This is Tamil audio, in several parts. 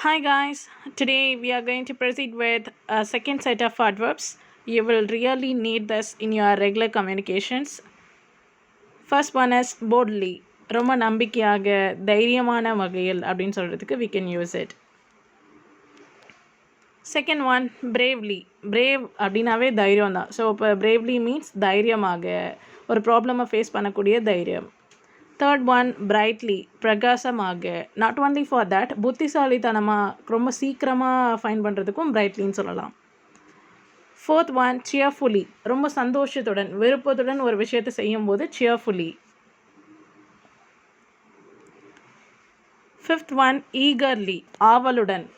Hi guys, today we are going to proceed with a second set of adverbs. You will really need this in your regular communications. First one is boldly. ரொம்ப நம்பிக்கையாக தைரியமான வகையில் அப்படின்னு சொல்கிறதுக்கு we can use it. Second one bravely. Brave அப்படின்னாவே தைரியம் தான். ஸோ இப்போ bravely means தைரியமாக ஒரு ப்ராப்ளமை ஃபேஸ் பண்ணக்கூடிய தைரியம். தேர்ட் ஒன் பிரைட்லி பிரகாசமாக. நாட் ஒன்லி ஃபார் தட், புத்திசாலித்தனமாக ரொம்ப சீக்கிரமாக ஃபைன் பண்ணுறதுக்கும் பிரைட்லின்னு சொல்லலாம். ஃபோர்த் ஒன் சியர்ஃபுல்லி, ரொம்ப சந்தோஷத்துடன் விருப்பத்துடன் ஒரு விஷயத்தை செய்யும்போது சியர்ஃபுல்லி. ஃபிஃப்த் ஒன் ஈகர்லி, ஆவலுடன்.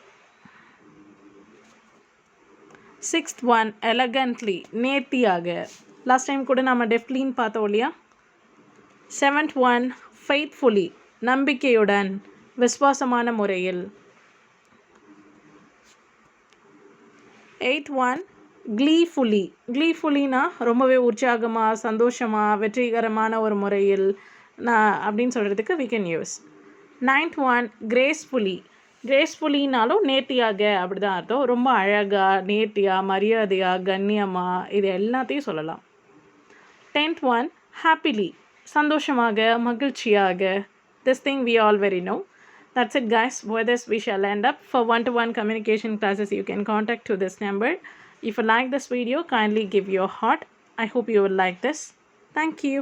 சிக்ஸ்த் ஒன் எலகன்ட்லி, நேர்த்தியாக. லாஸ்ட் டைம் கூட நம்ம டெஃப்லின்னு பார்த்தோம் இல்லையா. செவன்த் ஒன் ஃபெய்த்ஃபுல்லி, நம்பிக்கையுடன் விசுவாசமான முறையில். Eighth one க்ளீஃபுல்லி. க்ளீஃபுல்லினா ரொம்பவே உற்சாகமாக சந்தோஷமாக வெற்றிகரமான ஒரு முறையில் அப்படின்னு சொல்கிறதுக்கு we can use. Ninth one gracefully. கிரேஸ்ஃபுல்லினாலும் நேர்த்தியாக அப்படி தான் அர்த்தம். ரொம்ப அழகாக நேர்த்தியாக மரியாதையாக கண்ணியமாக இது எல்லாத்தையும் சொல்லலாம். டென்த் ஒன் ஹாப்பிலி, சந்தோஷமாக மகிழ்ச்சியாக. This thing we all very know. That's it guys. With this we shall end up. For one-to-one communication classes you can contact to this number. If you like this video, kindly give your heart. I hope you will like this. Thank you.